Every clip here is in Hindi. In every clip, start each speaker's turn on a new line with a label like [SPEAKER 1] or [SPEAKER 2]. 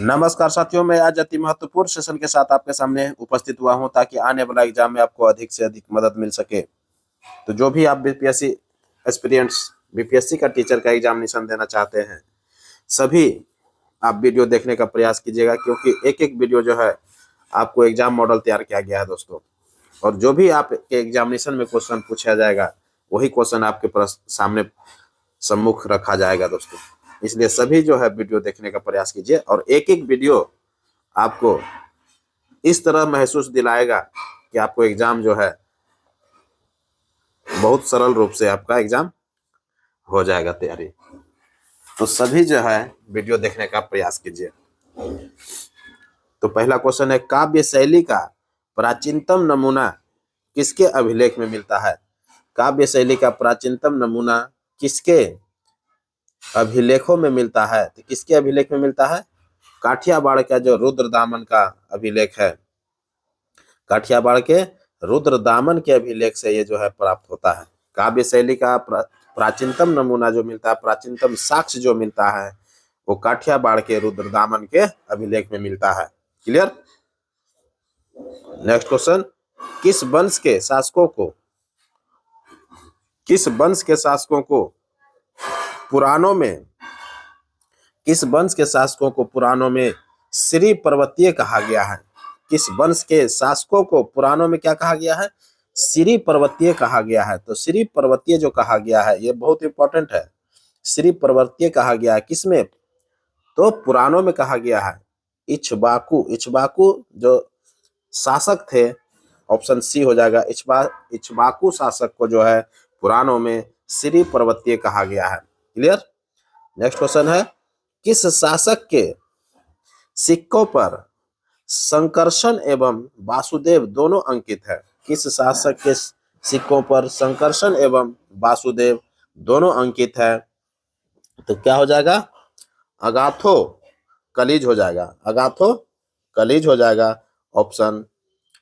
[SPEAKER 1] नमस्कार साथियों, मैं आज अति महत्वपूर्ण सेशन के साथ आपके सामने उपस्थित हुआ हूं ताकि आने वाला एग्जाम में आपको अधिक से अधिक मदद मिल सके। तो जो भी आप बीपीएससी एस्पिरेंट्स बीपीएससी का टीचर का एग्जामिनेशन देना चाहते हैं, सभी आप वीडियो देखने का प्रयास कीजिएगा, क्योंकि एक एक वीडियो जो है आपको एग्जाम मॉडल तैयार किया गया है दोस्तों। और जो भी आपके एग्जामिनेशन में क्वेश्चन पूछा जाएगा वही क्वेश्चन आपके सामने सम्मुख रखा जाएगा दोस्तों। इसलिए सभी जो है वीडियो देखने का प्रयास कीजिए, और एक एक वीडियो आपको इस तरह महसूस दिलाएगा कि आपको एग्जाम जो है बहुत सरल रूप से आपका एग्जाम हो जाएगा तैयारी। तो सभी जो है वीडियो देखने का प्रयास कीजिए। तो पहला क्वेश्चन है, काव्य शैली का प्राचीनतम नमूना किसके अभिलेख में मिलता है? काव्य शैली का प्राचीनतम नमूना किसके अभिलेखों में मिलता है? तो किसके अभिलेख में मिलता है? काठियावाड़ का जो रुद्रदामन का अभिलेख है, काठियावाड़ के रुद्रदामन के अभिलेख से ये जो है प्राप्त होता है। काव्य शैली का प्राचीनतम नमूना जो मिलता है, प्राचीनतम साक्ष्य जो मिलता है, वो काठियावाड़ के रुद्रदामन के अभिलेख में मिलता है। क्लियर? नेक्स्ट क्वेश्चन, किस वंश के शासकों को पुराणों में श्री पर्वतीय कहा गया है? किस वंश के शासकों को पुराणों में क्या कहा गया है? श्री पर्वतीय कहा गया है। तो श्री पर्वतीय जो कहा गया है ये बहुत इंपॉर्टेंट है। श्री पर्वतीय कहा गया है किसमें? तो पुराणों में कहा गया है। इक्ष्वाकु जो शासक थे, ऑप्शन सी हो जाएगा। इक्ष्वाकु शासक को जो है पुराणों में श्री पर्वतीय कहा गया है। क्लियर? नेक्स्ट क्वेश्चन है, किस शासक के सिक्कों पर संकर्षण एवं वासुदेव दोनों अंकित है? किस शासक के सिक्कों पर संकर्षण एवं वासुदेव दोनों अंकित है? तो क्या हो जाएगा? अगाथो कलिज हो जाएगा। ऑप्शन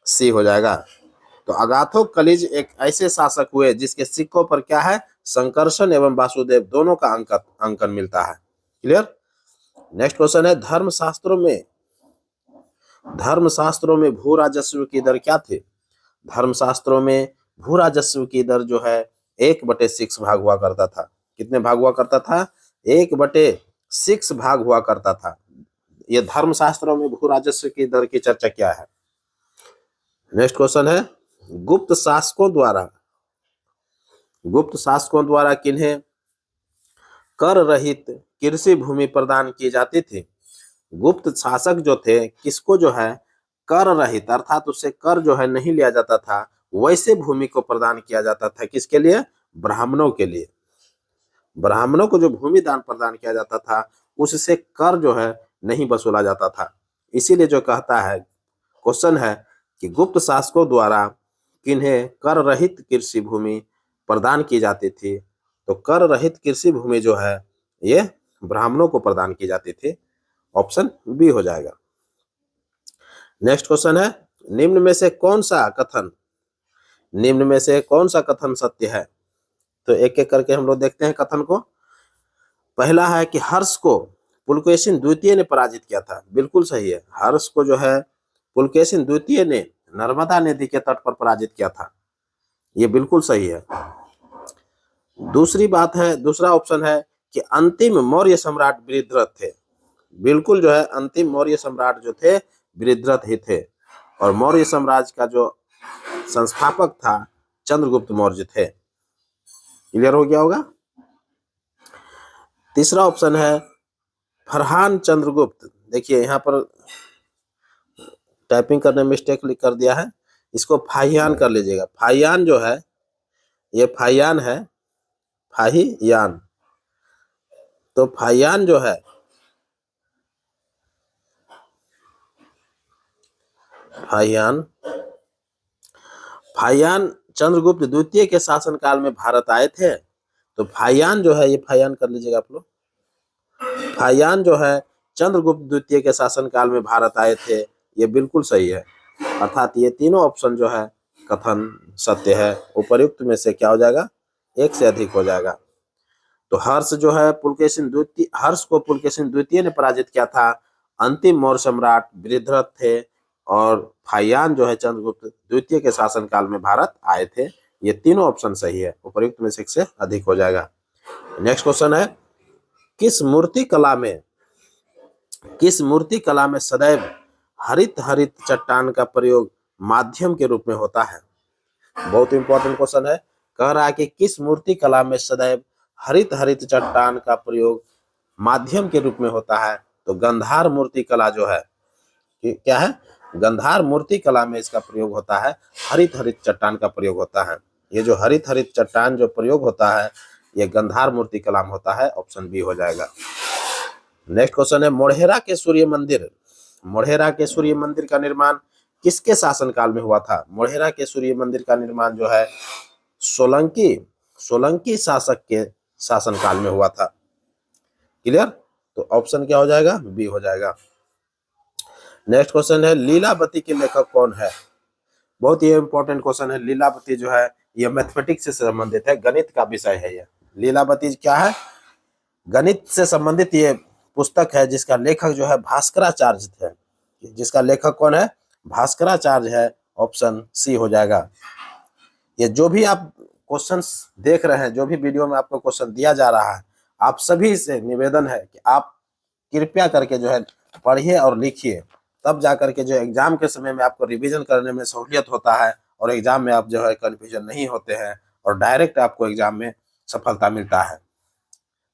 [SPEAKER 1] सी हो जाएगा। तो अगाथो कलिज एक ऐसे शासक हुए जिसके सिक्कों पर क्या है? संकर्षण एवं वासुदेव दोनों का अंकन मिलता है। क्लियर? नेक्स्ट क्वेश्चन है, धर्मशास्त्रों में भू राजस्व की दर क्या थी? धर्मशास्त्रों में भू राजस्व की दर जो है 1/6 भाग हुआ करता था। कितने भाग हुआ करता था? 1/6 भाग हुआ करता था। ये धर्मशास्त्रों में भू राजस्व की दर की चर्चा क्या है? नेक्स्ट क्वेश्चन है, गुप्त शासकों द्वारा किन्हें कर रहित कृषि भूमि प्रदान की जाती थी? गुप्त शासक जो थे किसको जो है कर रहित, अर्थात उससे कर जो है नहीं लिया जाता था, वैसे भूमि को प्रदान किया जाता था। किसके लिए? ब्राह्मणों के लिए। ब्राह्मणों को जो भूमि दान प्रदान किया जाता था उससे कर जो है नहीं वसूला जाता था। इसीलिए जो कहता है क्वेश्चन है कि गुप्त शासकों द्वारा किन्हें कर रहित कृषि भूमि प्रदान की जाती थी? तो कर रहित कृषि भूमि जो है ये ब्राह्मणों को प्रदान की जाती थी। ऑप्शन बी हो जाएगा। नेक्स्ट क्वेश्चन है, निम्न में से कौन सा कथन सत्य है? तो एक एक करके हम लोग देखते हैं कथन को। पहला है कि हर्ष को पुलकेशिन द्वितीय ने पराजित किया था। बिल्कुल सही है। हर्ष को जो है पुलकेशिन द्वितीय ने नर्मदा नदी के तट पर पराजित किया था। ये बिल्कुल सही है। दूसरा ऑप्शन है कि अंतिम मौर्य सम्राट वृद्धरथ थे। बिल्कुल जो है अंतिम मौर्य सम्राट जो थे वृद्धरथ ही थे, और मौर्य साम्राज्य का जो संस्थापक था चंद्रगुप्त मौर्य थे। क्लियर हो गया होगा। तीसरा ऑप्शन है फरहान चंद्रगुप्त। देखिए यहाँ पर टाइपिंग करने में मिस्टेक कर दिया है, इसको फाहियान कर लीजिएगा। फाहियान जो है ये फाहियान है, फाहियान। तो फाहियान जो है फाहियान चंद्रगुप्त द्वितीय के शासनकाल में भारत आए थे। तो फाहियान जो है ये फाहियान कर लीजिएगा आप लोग। फाहियान जो है चंद्रगुप्त द्वितीय के शासनकाल में भारत आए थे। ये बिल्कुल सही है। अर्थात ये तीनों ऑप्शन जो है कथन सत्य है। उपर्युक्त में से क्या हो जाएगा? एक से अधिक हो जाएगा। तो हर्ष को पुलकेशिन द्वितीय ने पराजित किया था, अंतिम मौर्य सम्राट बृहद्रथ थे और फाहियान जो है चंद्रगुप्त द्वितीय के शासनकाल में भारत आए थे। ये तीनों ऑप्शन सही है, उपयुक्त में से एक से अधिक हो जाएगा। नेक्स्ट क्वेश्चन है, किस मूर्ति कला में सदैव हरित हरित चट्टान का प्रयोग माध्यम के रूप में होता है? बहुत इंपॉर्टेंट क्वेश्चन है। कह रहा है कि किस मूर्ति कला में सदैव हरित हरित चट्टान का प्रयोग माध्यम के रूप में होता है? तो गंधार मूर्ति कला जो है, क्या है, गंधार मूर्ति कला में इसका प्रयोग होता है, हरित हरित चट्टान का प्रयोग होता है। ये जो हरित हरित चट्टान जो प्रयोग होता है ये गंधार मूर्ति कला में होता है, ऑप्शन बी हो जाएगा। नेक्स्ट क्वेश्चन है, मोढेरा के सूर्य मंदिर का निर्माण किसके शासनकाल में हुआ था? मोढेरा के सूर्य मंदिर का निर्माण जो है सोलंकी शासक के शासनकाल में हुआ था। क्लियर? तो ऑप्शन क्या हो जाएगा? बी हो जाएगा। नेक्स्ट क्वेश्चन है, लीलावती के लेखक कौन है? बहुत ही इंपॉर्टेंट क्वेश्चन है। लीलावती जो है ये मैथमेटिक्स से संबंधित है, गणित का विषय है। ये लीलावती क्या है? गणित से संबंधित ये पुस्तक है जिसका लेखक जो है भास्कराचार्य थे। जिसका लेखक कौन है? भास्कराचार्य है, ऑप्शन सी हो जाएगा। ये जो भी आप क्वेश्चंस देख रहे हैं, जो भी वीडियो में आपको क्वेश्चन दिया जा रहा है, आप सभी से निवेदन है कि आप कृपया करके जो है पढ़िए और लिखिए, तब जाकर के जो एग्जाम के समय में आपको रिवीजन करने में सहूलियत होता है और एग्जाम में आप जो है कन्फ्यूजन नहीं होते हैं और डायरेक्ट आपको एग्जाम में सफलता मिलता है।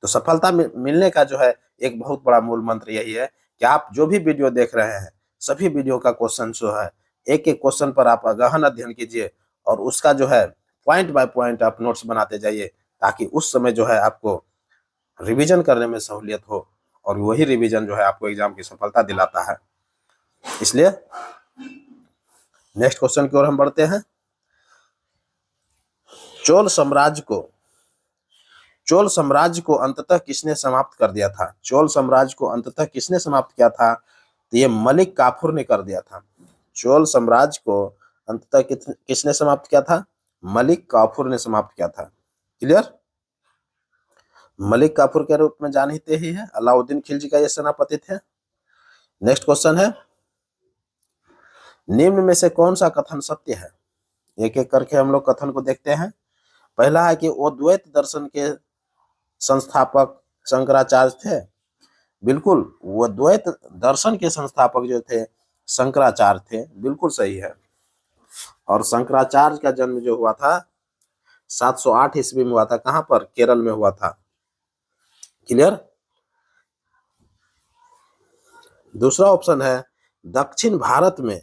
[SPEAKER 1] तो सफलता मिलने का जो है एक बहुत बड़ा मूल मंत्र यही है कि आप जो भी वीडियो देख रहे हैं, सभी वीडियो का क्वेश्चन जो है एक एक क्वेश्चन पर आप गहन अध्ययन कीजिए और उसका जो है पॉइंट बाय पॉइंट आप नोट्स बनाते जाइए, ताकि उस समय जो है आपको रिवीजन करने में सहूलियत हो और वही रिवीजन जो है आपको एग्जाम की सफलता दिलाता है। इसलिए नेक्स्ट क्वेश्चन की ओर हम बढ़ते हैं। चोल साम्राज्य को अंततः किसने समाप्त कर दिया था? चोल साम्राज्य को अंततः किसने समाप्त किया था? तो ये मलिक काफूर ने कर दिया था। चोल साम्राज्य को अंततः किसने समाप्त किया था? मलिक काफूर ने समाप्त किया था। क्लियर? मलिक काफूर के रूप में जानते ही है, अलाउद्दीन खिलजी का ये सेनापति थे। नेक्स्ट क्वेश्चन है, निम्न में से कौन सा कथन सत्य है? एक एक करके हम लोग कथन को देखते हैं। पहला है कि अद्वैत दर्शन के संस्थापक शंकराचार्य थे। बिल्कुल, वो अद्वैत दर्शन के संस्थापक जो थे शंकराचार्य थे, बिल्कुल सही है। और शंकराचार्य का जन्म जो हुआ था 708 ईस्वी में हुआ था। कहां पर? केरल में हुआ था। क्लियर? दूसरा ऑप्शन है, दक्षिण भारत में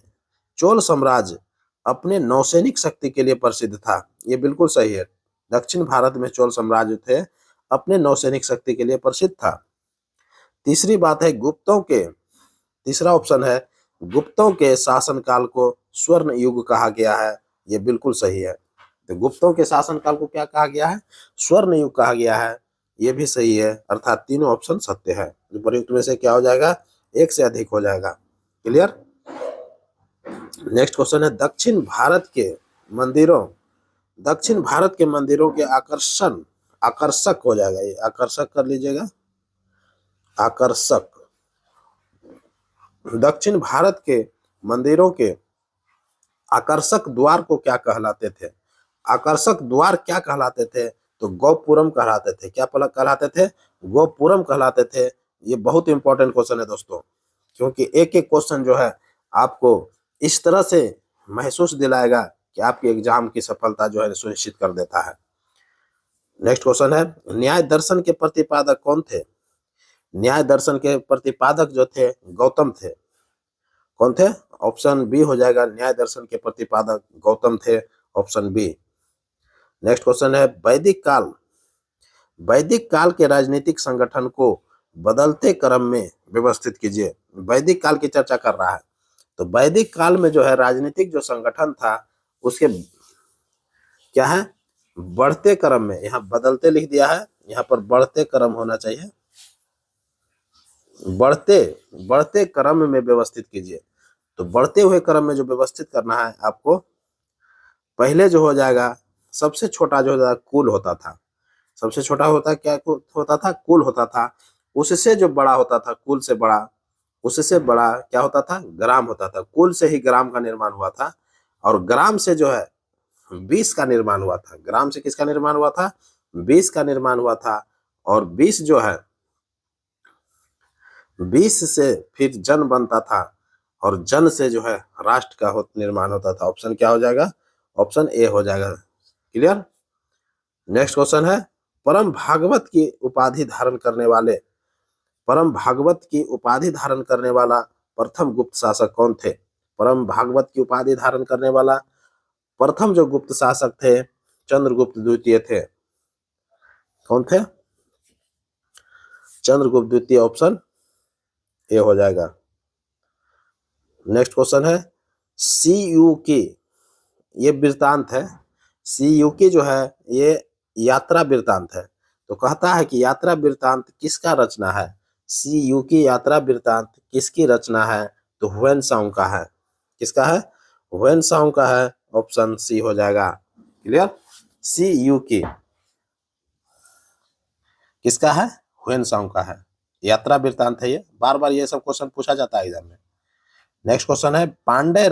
[SPEAKER 1] चोल साम्राज्य अपने नौसैनिक शक्ति के लिए प्रसिद्ध था। ये बिल्कुल सही है। दक्षिण भारत में चोल साम्राज्य थे अपने नौसैनिक शक्ति के लिए प्रसिद्ध था। तीसरी बात है तीसरा ऑप्शन है, गुप्तों के शासनकाल को स्वर्ण युग कहा गया है। ये बिल्कुल सही है। तो गुप्तों के शासनकाल को क्या कहा गया है? स्वर्ण युग कहा गया है। ये भी सही है, अर्थात तीनों ऑप्शन सत्य है। उपयुक्त में से क्या हो जाएगा? एक से अधिक हो जाएगा। क्लियर? नेक्स्ट क्वेश्चन है, दक्षिण भारत के मंदिरों के आकर्षक हो जाएगा। ये आकर्षक कर लीजिएगा, आकर्षक। दक्षिण भारत के मंदिरों के आकर्षक द्वार को क्या कहलाते थे? आकर्षक द्वार क्या कहलाते थे? तो गोपुरम कहलाते थे। क्या कहलाते थे? गोपुरम कहलाते थे। ये बहुत इंपॉर्टेंट क्वेश्चन है दोस्तों, क्योंकि एक एक क्वेश्चन जो है आपको इस तरह से महसूस दिलाएगा कि आपके एग्जाम की सफलता जो है सुनिश्चित कर देता है। नेक्स्ट क्वेश्चन है, न्याय दर्शन के प्रतिपादक कौन थे? न्याय दर्शन के प्रतिपादक जो थे गौतम थे। कौन थे? ऑप्शन बी हो जाएगा। न्याय दर्शन के प्रतिपादक गौतम थे, ऑप्शन बी। नेक्स्ट क्वेश्चन है, वैदिक काल के राजनीतिक संगठन को बदलते क्रम में व्यवस्थित कीजिए। वैदिक काल की चर्चा कर रहा है, तो वैदिक काल में जो है राजनीतिक जो संगठन था उसके क्या है? बढ़ते क्रम में। यहाँ बदलते लिख दिया है, यहाँ पर बढ़ते क्रम होना चाहिए। बढ़ते क्रम में व्यवस्थित कीजिए। तो बढ़ते हुए क्रम में जो व्यवस्थित करना है आपको, पहले जो हो जाएगा सबसे छोटा जो होता कुल होता था। सबसे छोटा होता क्या होता था? कुल होता था। उससे जो बड़ा होता था कुल से बड़ा, उससे बड़ा क्या होता था, ग्राम होता था। कुल से ही ग्राम का निर्माण हुआ था, और ग्राम से जो है 20 का निर्माण हुआ था। ग्राम से किसका निर्माण हुआ था, 20 का निर्माण हुआ था। और 20 जो है, 20 से फिर जन बनता था, और जन से जो है राष्ट्र का निर्माण होता था। ऑप्शन क्या हो जाएगा, ऑप्शन ए हो जाएगा। क्लियर। नेक्स्ट क्वेश्चन है, परम भागवत की उपाधि धारण करने वाले, परम भागवत की उपाधि धारण करने वाला प्रथम गुप्त शासक कौन थे। परम भागवत की उपाधि धारण करने वाला प्रथम जो गुप्त शासक थे, चंद्रगुप्त द्वितीय थे। कौन थे, चंद्रगुप्त द्वितीय। ऑप्शन ए हो जाएगा। नेक्स्ट क्वेश्चन है, सी यू की, ये वृत्तांत है। सी यू की जो है ये यात्रा वृत्तांत है। तो कहता है कि यात्रा वृत्तांत किसका रचना है। सी यू की यात्रा वृत्तांत किसकी रचना है, तो हुएन सांग का है। किसका है, हुएन सांग का है। ऑप्शन सी हो जाएगा। क्लियर। सी यू की किसका है, हुएन सांग का है। यात्रा वृत्तांत है ये, बार बार ये सब क्वेश्चन पूछा जाता है एग्जाम में। नेक्स्ट क्वेश्चन है, पांड्य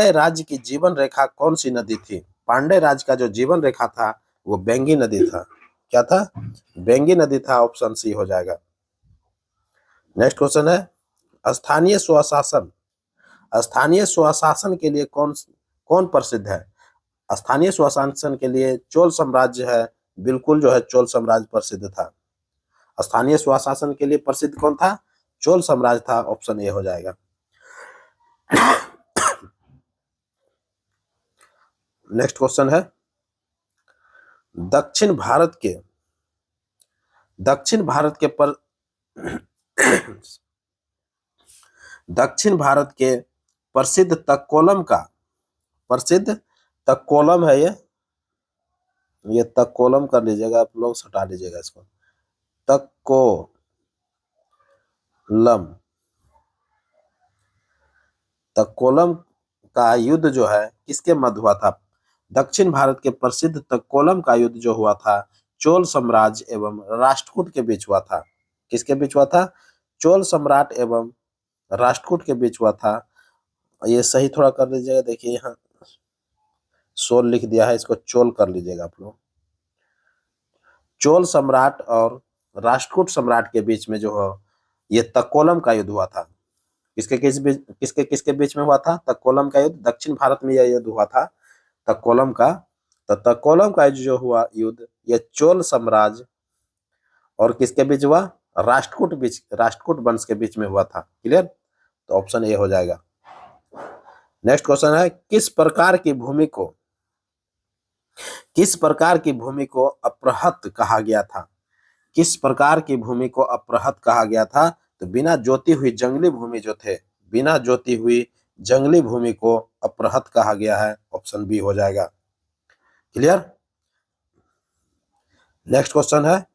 [SPEAKER 1] राज्य की जीवन रेखा कौन सी नदी थी। पांड्य राज्य का जो जीवन रेखा था वो बेंगी नदी था। क्या था, बेंगी नदी था। ऑप्शन सी हो जाएगा। नेक्स्ट क्वेश्चन है, स्थानीय स्वशासन, स्थानीय स्वशासन के लिए कौन कौन प्रसिद्ध है। स्थानीय स्वशासन के लिए चोल साम्राज्य है। बिल्कुल जो है चोल साम्राज्य प्रसिद्ध था। स्थानीय स्वशासन के लिए प्रसिद्ध कौन था, चोल साम्राज्य था। ऑप्शन ए हो जाएगा। नेक्स्ट क्वेश्चन है, दक्षिण भारत के दक्षिण भारत के प्रसिद्ध तक्कोलम का, प्रसिद्ध तक्कोलम है ये तक्कोलम कर लीजिएगा आप लोग, हटा लीजिएगा इसको। तक्कोलम का युद्ध जो है किसके मध्य हुआ था। दक्षिण भारत के प्रसिद्ध तक्कोलम का युद्ध जो हुआ था, चोल साम्राज्य एवं राष्ट्रकूट के बीच हुआ था। किसके बीच हुआ था, चोल सम्राट एवं राष्ट्रकूट के बीच हुआ था। ये सही थोड़ा कर लीजिएगा, देखिए यहाँ सोल लिख दिया है, इसको चोल कर लीजिएगा आप लोग। चोल सम्राट और राष्ट्रकूट सम्राट के बीच में जो है ये तक्कोलम का युद्ध हुआ था। किसके बीच में हुआ था, तक्कोलम का युद्ध। दक्षिण भारत में यह युद्ध हुआ था तक्कोलम का। तो तक्कोलम का जो हुआ युद्ध ये चोल साम्राज्य और किसके बीच हुआ, राष्ट्रकूट वंश के बीच में हुआ था। क्लियर। तो ऑप्शन ए हो जाएगा। नेक्स्ट क्वेश्चन है, किस प्रकार की भूमि को अपृहत कहा गया था। किस प्रकार की भूमि को अपृहत कहा गया था, तो बिना जोती हुई जंगली भूमि जो थे, बिना जोती हुई जंगली भूमि को अपृहत कहा गया है। ऑप्शन बी हो जाएगा। क्लियर। नेक्स्ट क्वेश्चन है,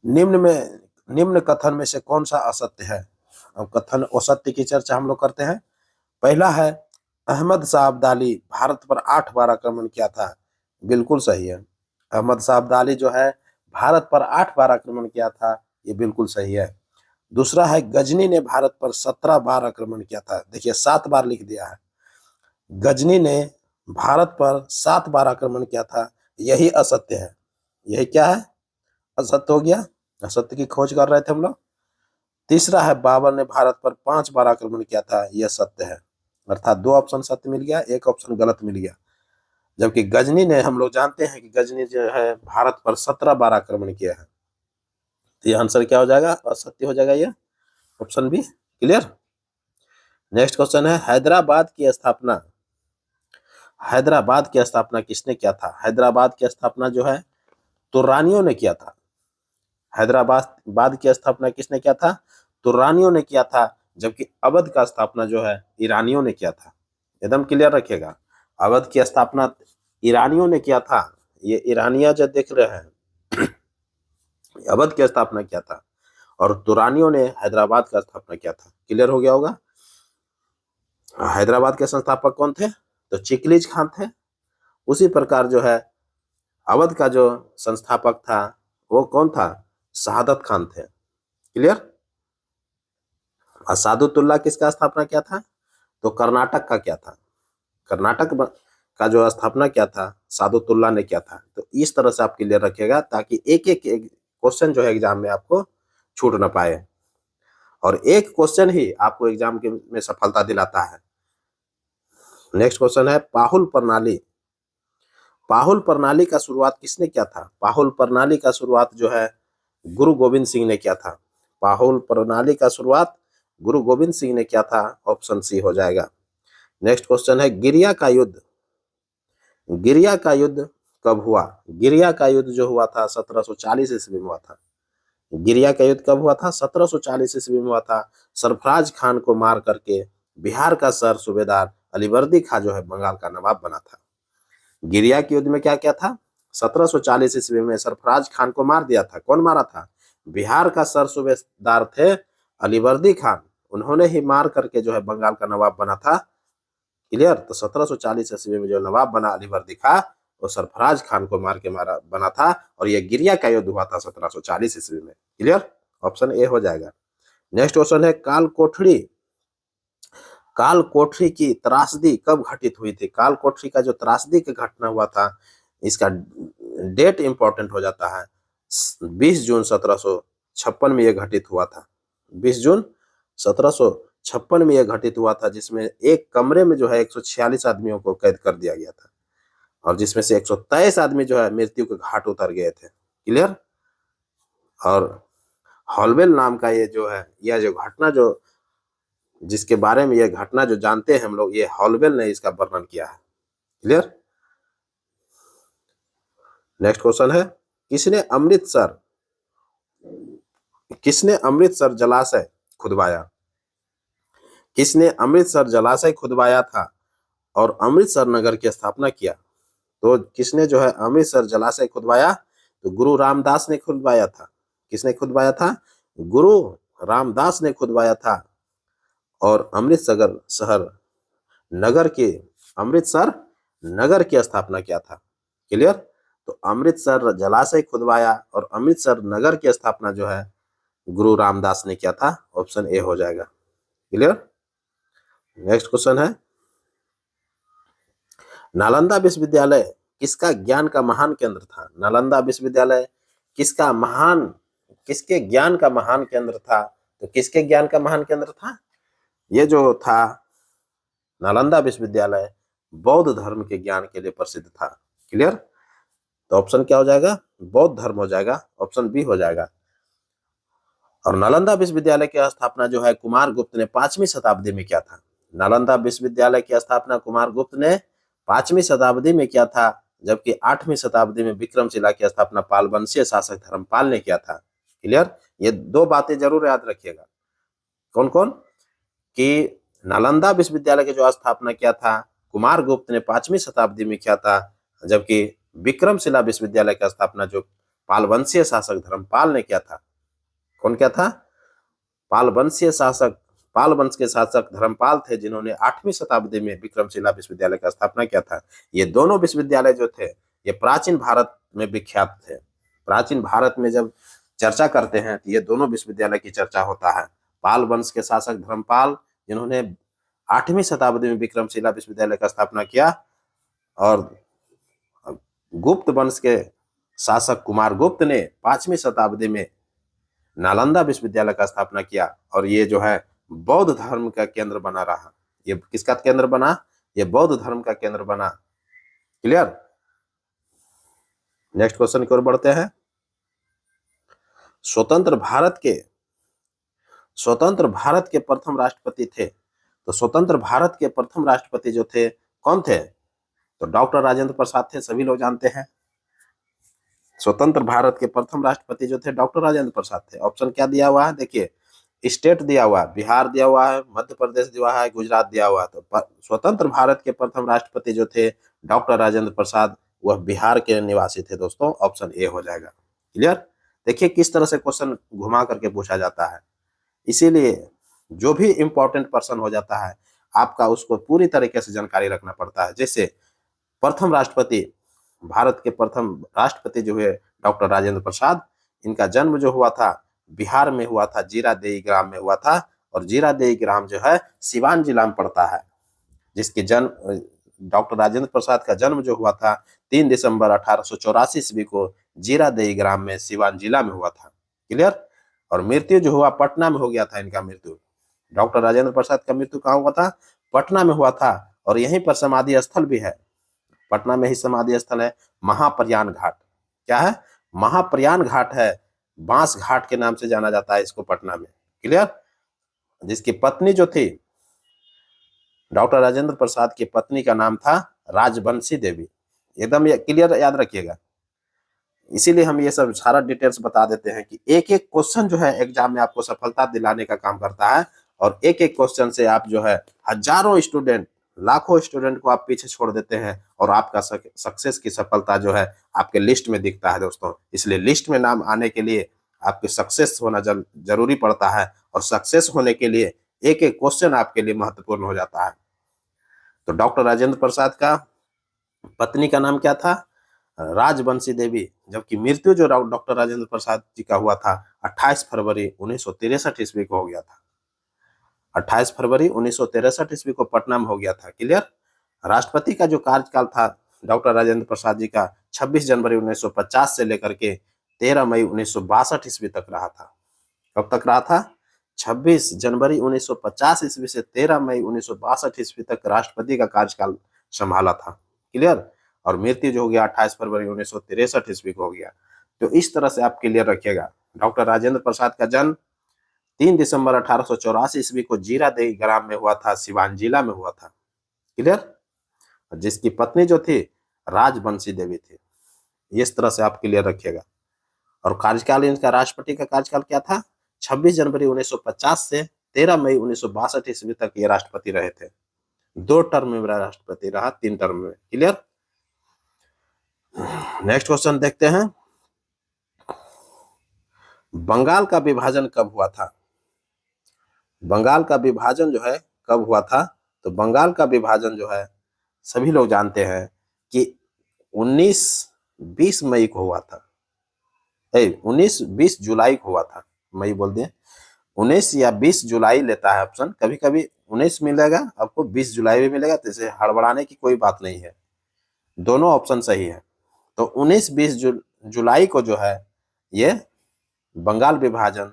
[SPEAKER 1] निम्न कथन में से कौन सा असत्य है। अब कथन असत्य की चर्चा हम लोग करते हैं। पहला है, अहमद शाह अब्दाली भारत पर 8 बार आक्रमण किया था। बिल्कुल सही है। अहमद शाह अब्दाली जो है भारत पर 8 बार आक्रमण किया था, ये बिल्कुल सही है। दूसरा है, गजनी ने भारत पर 17 बार आक्रमण किया था। देखिए 7 बार लिख दिया है। गजनी ने भारत पर 7 बार आक्रमण किया था, यही असत्य है। यही क्या है, असत्य हो गया। असत्य की खोज कर रहे थे हम लोग। तीसरा है, बाबर ने भारत पर 5 बार आक्रमण किया था, यह सत्य है। अर्थात 2 ऑप्शन सत्य मिल गया, 1 ऑप्शन गलत मिल गया। जबकि गजनी ने, हम लोग जानते हैं कि गजनी जो है भारत पर 17 बार आक्रमण किया है। तो ये आंसर क्या हो जाएगा, असत्य हो जाएगा ये, option B. Clear. Next question है, हैदराबाद की स्थापना किसने किया था। हैदराबाद की स्थापना जो है तुर्रानियों ने किया था। हैदराबाद की स्थापना किसने किया था, तुर्रानियों ने किया था। जबकि अवध का स्थापना जो है ईरानियों ने किया था। एकदम क्लियर रखिएगा, अवध की स्थापना ईरानियों ने किया था। ये ईरानिया जो देख रहे हैं अवध की स्थापना किया था, और तुरानियों ने हैदराबाद का स्थापना किया था। क्लियर हो गया होगा। हैदराबाद के संस्थापक कौन थे, तो चिकलीज खान थे। उसी प्रकार जो है अवध का जो संस्थापक था वो कौन था, शहादत खान थे। क्लियर। असादुद्दौला किसका स्थापना किया था? तो कर्नाटक का क्या था? का जो स्थापना किया था सादुतुल्ला ने किया था। तो इस तरह से आप क्लियर रखिएगा ताकि एक एक क्वेश्चन जो है एग्जाम में आपको छूट ना पाए, और एक क्वेश्चन ही आपको एग्जाम के में सफलता दिलाता है। नेक्स्ट क्वेश्चन है पाहुल प्रणाली। पाहुल प्रणाली का शुरुआत किसने किया था? पाहुल प्रणाली का शुरुआत जो है गुरु गोविंद सिंह ने किया था। पाहुल प्रणाली का शुरुआत गुरु गोविंद सिंह ने किया था। ऑप्शन सी हो जाएगा। नेक्स्ट क्वेश्चन है गिरिया का युद्ध। गिरिया का युद्ध कब हुआ? गिरिया का युद्ध जो हुआ था 1740 ईस्वी में हुआ था। गिरिया का युद्ध कब हुआ था? 1740 ईस्वी में हुआ था। सरफराज खान को मार करके बिहार का सर सूबेदार अलीवर्दी खां जो है बंगाल का नवाब बना था। गिरिया के युद्ध में क्या क्या था? 1740 ईस्वी में सरफराज खान को मार दिया था। कौन मारा था? बिहार का सर सूबेदार थे अलीवर्दी खान, उन्होंने ही मार करके जो है बंगाल का नवाब बना था। क्लियर। तो 1740 ईस्वी में जो नवाब बना अलीवर्दी खां, वो सरफराज खान को मार के मारा बना था, और ये गिरिया का युद्ध हुआ था 1740 ईस्वी में। क्लियर। ऑप्शन ए हो जाएगा। नेक्स्ट क्वेश्चन है काल कोठरी। काल कोठरी की त्रासदी कब घटित हुई थी? काल कोठरी का जो त्रासदी की घटना हुआ था, इसका डेट इंपॉर्टेंट हो जाता है। 20 जून 1756 में यह घटित हुआ था। 20 जून 1756 में यह घटित हुआ था, जिसमें एक कमरे में जो है 146 आदमियों को कैद कर दिया गया था, और जिसमें से 123 आदमी जो है मृत्यु के घाट उतर गए थे। क्लियर। और हॉलवेल नाम का ये जो है, यह जो घटना जो जिसके बारे में यह घटना जो जानते हैं हम लोग, ये हॉलवेल ने इसका वर्णन किया है। क्लियर। नेक्स्ट क्वेश्चन है किसने अमृतसर जलाशय खुदवाया? किसने अमृतसर जलाशय खुदवाया था और अमृतसर नगर की स्थापना किया? तो किसने जो है अमृतसर जलाशय खुदवाया? तो गुरु रामदास ने खुदवाया था। किसने खुदवाया था? गुरु रामदास ने खुदवाया था। और अमृतसर नगर की स्थापना किया था। क्लियर। तो अमृतसर जलाशय खुदवाया और अमृतसर नगर की स्थापना जो है गुरु रामदास ने किया था। ऑप्शन ए हो जाएगा। क्लियर। नेक्स्ट क्वेश्चन है नालंदा विश्वविद्यालय किसका ज्ञान का महान केंद्र था? नालंदा विश्वविद्यालय किसके ज्ञान का महान केंद्र था? तो किसके ज्ञान का महान केंद्र था? ये जो था नालंदा विश्वविद्यालय बौद्ध धर्म के ज्ञान के लिए प्रसिद्ध था। क्लियर। तो ऑप्शन क्या हो जाएगा? बौद्ध धर्म हो जाएगा। ऑप्शन बी हो जाएगा। और नालंदा विश्वविद्यालय की स्थापना जो है कुमारगुप्त ने 5वीं शताब्दी में किया था। नालंदा विश्वविद्यालय की स्थापना कुमारगुप्त ने 5वीं शताब्दी में किया था, जबकि 8वीं शताब्दी में विक्रमशिला की स्थापना पालवंशीय शासक धर्मपाल ने किया था। क्लियर। ये दो बातें जरूर याद रखिएगा। कौन कौन? कि नालंदा विश्वविद्यालय की जो स्थापना किया था कुमारगुप्त ने 5वीं शताब्दी में किया था, जबकि विक्रमशिला विश्वविद्यालय की स्थापना जो पालवंशीय शासक धर्मपाल ने किया था। कौन क्या था? पाल वंश के शासक धर्मपाल थे, जिन्होंने 8वीं शताब्दी में विक्रमशिला विश्वविद्यालय का स्थापना किया था। ये दोनों विश्वविद्यालय जो थे ये प्राचीन भारत में विख्यात थे। प्राचीन भारत में जब चर्चा करते हैं तो ये दोनों विश्वविद्यालय की चर्चा होता है। पाल वंश के शासक धर्मपाल, जिन्होंने 8वीं शताब्दी में विक्रमशिला विश्वविद्यालय का स्थापना किया, और गुप्त वंश के शासक कुमारगुप्त ने 5वीं शताब्दी में नालंदा विश्वविद्यालय का स्थापना किया, और ये जो है बौद्ध धर्म का केंद्र बना रहा। ये किसका केंद्र बना? ये बौद्ध धर्म का केंद्र बना। क्लियर। नेक्स्ट क्वेश्चन की ओर बढ़ते हैं। स्वतंत्र भारत के प्रथम राष्ट्रपति थे। तो स्वतंत्र भारत के प्रथम राष्ट्रपति जो थे कौन थे? तो डॉक्टर राजेंद्र प्रसाद थे, सभी लोग जानते हैं। स्वतंत्र भारत के प्रथम राष्ट्रपति जो थे डॉक्टर राजेंद्र प्रसाद थे। ऑप्शन क्या दिया हुआ है? देखिए स्टेट दिया हुआ है, बिहार दिया हुआ है, मध्य प्रदेश दिया हुआ है, गुजरात दिया हुआ है। तो स्वतंत्र भारत के प्रथम राष्ट्रपति जो थे डॉक्टर राजेंद्र प्रसाद, वह बिहार के निवासी थे दोस्तों। ऑप्शन ए हो जाएगा। क्लियर। देखिए किस तरह से क्वेश्चन घुमा करके पूछा जाता है, इसीलिए जो भी इंपॉर्टेंट पर्सन हो जाता है आपका उसको पूरी तरीके से जानकारी रखना पड़ता है। जैसे भारत के प्रथम राष्ट्रपति जो है डॉक्टर राजेंद्र प्रसाद, इनका जन्म जो हुआ था बिहार में हुआ था, जीरादेई ग्राम में हुआ था, और जीरादेई ग्राम जो है सिवान जिला में पड़ता है। जिसके जन्म डॉक्टर राजेंद्र प्रसाद का जन्म जो हुआ था 3 दिसंबर 1884 ईस्वी को जीरादेई ग्राम में सिवान जिला में हुआ था। क्लियर। और मृत्यु जो हुआ पटना में हो गया था इनका मृत्यु। डॉक्टर राजेंद्र प्रसाद का मृत्यु कहाँ हुआ था? पटना में हुआ था, और यहीं पर समाधि स्थल भी है। पटना में ही समाधि स्थल है महाप्रयाण घाट। क्या है? महाप्रयाण घाट है, बांस घाट के नाम से जाना जाता है इसको पटना में। क्लियर। जिसकी पत्नी जो थी डॉक्टर राजेंद्र प्रसाद की पत्नी का नाम था राजबंशी देवी। एकदम क्लियर याद रखिएगा। इसीलिए हम ये सब सारा डिटेल्स बता देते हैं कि एक एक क्वेश्चन जो है एग्जाम में आपको सफलता दिलाने का काम करता है, और एक एक क्वेश्चन से आप जो है हजारों स्टूडेंट, लाखों स्टूडेंट को आप पीछे छोड़ देते हैं, और आपका सक्सेस की सफलता जो है आपके लिस्ट में दिखता है दोस्तों। इसलिए लिस्ट में नाम आने के लिए आपके सक्सेस होना जरूरी पड़ता है, और सक्सेस होने के लिए एक एक क्वेश्चन आपके लिए महत्वपूर्ण हो जाता है। तो डॉक्टर राजेंद्र प्रसाद का पत्नी का नाम क्या था? राजबंशी देवी। जबकि मृत्यु जो डॉक्टर राजेंद्र प्रसाद जी का हुआ था 28 फरवरी 1963 ईस्वी को हो गया था। 28 फरवरी 1963 ईस्वी को पटना में हो गया था। क्लियर। राष्ट्रपति का जो कार्यकाल था डॉक्टर राजेंद्र प्रसाद जी का 26 जनवरी 1950 से लेकर के 13 मई 1962 ईस्वी तक रहा था। कब तक रहा था? 26 जनवरी 1950 ईस्वी से 13 मई 1962 ईस्वी तक राष्ट्रपति का कार्यकाल संभाला था। क्लियर। और मृत्यु जो हो गया 28 फरवरी 1963 ईस्वी को हो गया। तो इस तरह से आप क्लियर रखिएगा। डॉक्टर राजेंद्र प्रसाद का जन्म 3 दिसंबर 1884 ईस्वी को जीरादेई ग्राम में हुआ था, सिवान जिला में हुआ था। क्लियर। जिसकी पत्नी जो थी राजबंशी देवी थी। इस तरह से आप क्लियर रखिएगा। और कार्यकाल इनका राष्ट्रपति का कार्यकाल क्या था? 26 जनवरी 1950 से 13 मई 1962 ईस्वी तक ये राष्ट्रपति रहे थे। 2 टर्म में राष्ट्रपति रहा, 3 टर्म में। क्लियर। नेक्स्ट क्वेश्चन देखते हैं। बंगाल का विभाजन कब हुआ था? बंगाल का विभाजन जो है कब हुआ था? तो बंगाल का विभाजन जो है सभी लोग जानते हैं कि 19-20 मई को हुआ था। 19-20 जुलाई को हुआ था। मई बोल दिए, 19 या 20 जुलाई लेता है ऑप्शन। कभी कभी 19 मिलेगा आपको, 20 जुलाई भी मिलेगा, तो इसे हड़बड़ाने की कोई बात नहीं है, दोनों ऑप्शन सही है। तो 19-20 जुलाई को जो है ये बंगाल विभाजन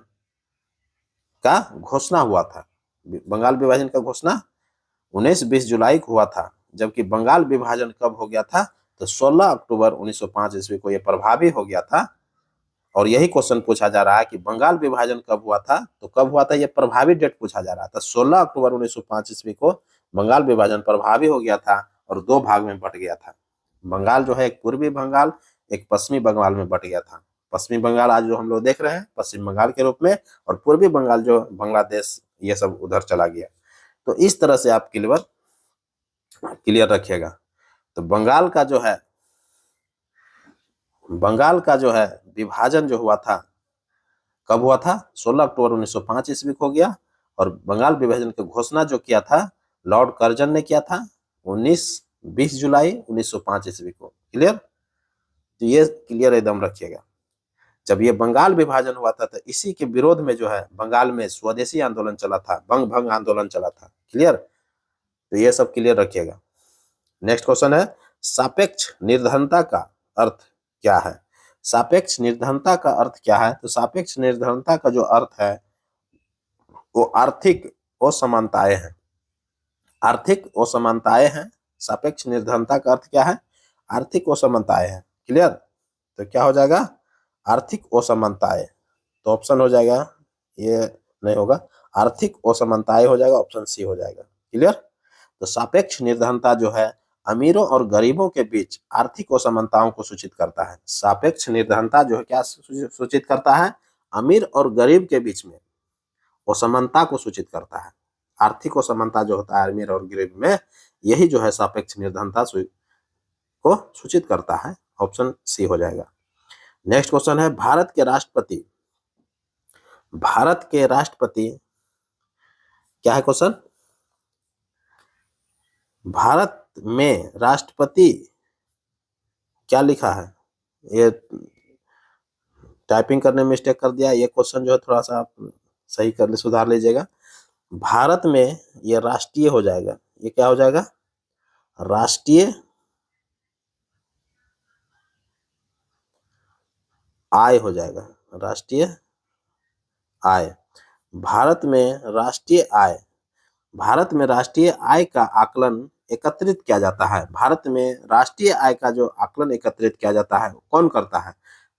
[SPEAKER 1] का घोषणा हुआ था। बंगाल विभाजन का घोषणा 19-20 जुलाई को हुआ था। जबकि बंगाल विभाजन कब हो गया था? तो 16 अक्टूबर 1905 ईस्वी को यह प्रभावी हो गया था। और यही क्वेश्चन पूछा जा रहा है कि बंगाल विभाजन कब हुआ था? तो कब हुआ था ये प्रभावी डेट पूछा जा रहा था। 16 अक्टूबर 1905 ईस्वी को बंगाल विभाजन प्रभावी हो गया था, और 2 भाग में बट गया था। बंगाल जो है एक पूर्वी बंगाल, एक पश्चिमी बंगाल में बट गया था। पश्चिमी बंगाल आज जो हम लोग देख रहे हैं पश्चिम बंगाल के रूप में, और पूर्वी बंगाल जो बांग्लादेश, ये सब उधर चला गया। तो इस तरह से आप क्लियर रखिएगा। तो बंगाल का जो है विभाजन जो हुआ था कब हुआ था? 16 अक्टूबर 1905 ईस्वी को हो गया। और बंगाल विभाजन की घोषणा जो किया था लॉर्ड कर्जन ने किया था 19-20 जुलाई 1905 ईस्वी को। क्लियर। तो ये क्लियर एकदम रखिएगा। जब ये बंगाल विभाजन हुआ था तो इसी के विरोध में जो है बंगाल में स्वदेशी आंदोलन चला था, बंग भंग आंदोलन चला था। क्लियर। तो ये सब क्लियर रखिएगा। नेक्स्ट क्वेश्चन है, सापेक्ष निर्धनता का अर्थ क्या है? सापेक्ष निर्धनता का अर्थ क्या है? तो सापेक्ष निर्धनता का जो अर्थ है वो आर्थिक असमानताएं हैं। आर्थिक असमानताएं हैं। सापेक्ष निर्धनता का अर्थ क्या है? आर्थिक असमानताएं हैं। क्लियर। तो क्या हो जाएगा? आर्थिक असमानताएं। तो ऑप्शन हो जाएगा, ये नहीं होगा, आर्थिक असमानताएं हो जाएगा, ऑप्शन सी हो जाएगा। क्लियर। तो सापेक्ष निर्धनता जो है अमीरों और गरीबों के बीच आर्थिक असमानताओं को सूचित करता है। सापेक्ष निर्धनता जो है क्या सूचित करता है? अमीर और गरीब के बीच में असमानता को सूचित करता है। आर्थिक असमानता जो होता है अमीर और गरीब में, यही जो है सापेक्ष निर्धनता को सूचित करता है। ऑप्शन सी हो जाएगा। नेक्स्ट क्वेश्चन है, भारत के राष्ट्रपति क्या है? क्वेश्चन, भारत में राष्ट्रपति क्या लिखा है? ये टाइपिंग करने में मिस्टेक कर दिया, ये क्वेश्चन जो है थोड़ा सा आप सही कर ले, सुधार लीजिएगा। भारत में ये राष्ट्रीय हो जाएगा, ये क्या हो जाएगा, राष्ट्रीय आय हो जाएगा, राष्ट्रीय आय। भारत में राष्ट्रीय आय, भारत में राष्ट्रीय आय का आकलन एकत्रित किया जाता है। भारत में राष्ट्रीय आय का जो आकलन एकत्रित किया जाता है कौन करता है,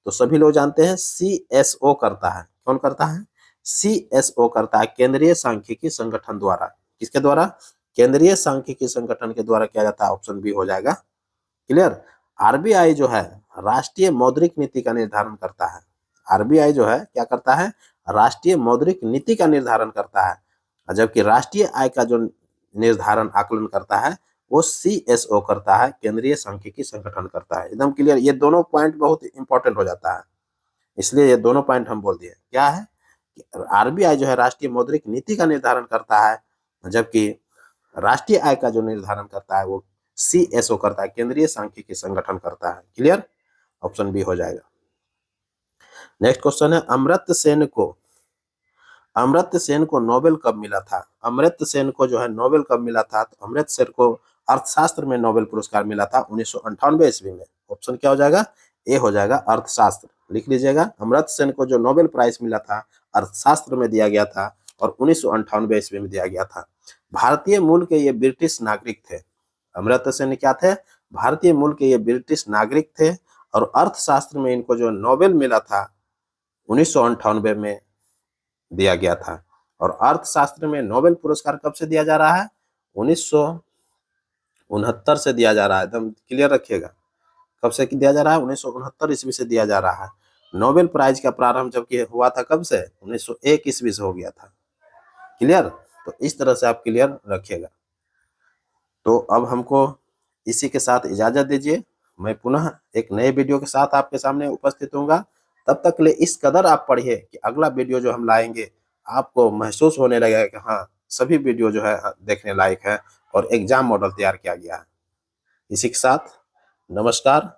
[SPEAKER 1] तो सभी लोग जानते हैं CSO करता है। कौन करता है, CSO करता है, केंद्रीय सांख्यिकी संगठन द्वारा। किसके द्वारा, केंद्रीय सांख्यिकी संगठन के द्वारा किया जाता है, ऑप्शन बी हो जाएगा। क्लियर। RBI जो है राष्ट्रीय मौद्रिक नीति का निर्धारण करता है। RBI जो है क्या करता है, राष्ट्रीय मौद्रिक नीति का निर्धारण करता है, जबकि राष्ट्रीय आय का जो निर्धारण आकलन करता है वो CSO करता है, केंद्रीय सांख्यिकी संगठन करता है। एकदम क्लियर। ये दोनों पॉइंट बहुत इंपॉर्टेंट हो जाता है, इसलिए ये दोनों पॉइंट हम बोल दिए। क्या है, RBI जो है राष्ट्रीय मौद्रिक नीति का निर्धारण करता है, जबकि राष्ट्रीय आय का जो निर्धारण करता है वो CSO करता है, केंद्रीय सांख्यिकी संगठन करता है। क्लियर, ऑप्शन बी हो जाएगा। नेक्स्ट क्वेश्चन है, अमर्त्य सेन को नोबेल कब मिला था। अमर्त्य सेन को जो है नोबेल कब मिला था, तो अमर्त्य सेन को अर्थशास्त्र में नोबेल पुरस्कार मिला था 1998 ईस्वी में। ऑप्शन क्या हो जाएगा, ए हो जाएगा, अर्थशास्त्र। लिख लीजिएगा, अमर्त्य सेन को जो नोबेल प्राइज मिला था अर्थशास्त्र में दिया गया था और 1998 ईस्वी में दिया गया था। भारतीय मूल के ये ब्रिटिश नागरिक थे। अमर्त्य सेन क्या थे, भारतीय मूल के ये ब्रिटिश नागरिक थे और अर्थशास्त्र में इनको जो नोबेल मिला था 1998 में दिया गया था। और अर्थशास्त्र में नोबेल पुरस्कार कब से दिया जा रहा है, 1969 से दिया जा रहा है। एकदम क्लियर रखिएगा, कब से दिया जा रहा है, 1969 ईस्वी से दिया जा रहा है। नोबेल प्राइज का प्रारंभ जबकि हुआ था कब से, 1901 ईस्वी से हो गया था। क्लियर, तो इस तरह से आप क्लियर रखिएगा। तो अब हमको इसी के साथ इजाजत दीजिए, मैं पुनः एक नए वीडियो के साथ आपके सामने उपस्थित होऊंगा। तब तक के लिए इस कदर आप पढ़िए कि अगला वीडियो जो हम लाएंगे आपको महसूस होने लगेगा कि हाँ सभी वीडियो जो है देखने लायक है और एग्जाम मॉडल तैयार किया गया है। इसी के साथ नमस्कार।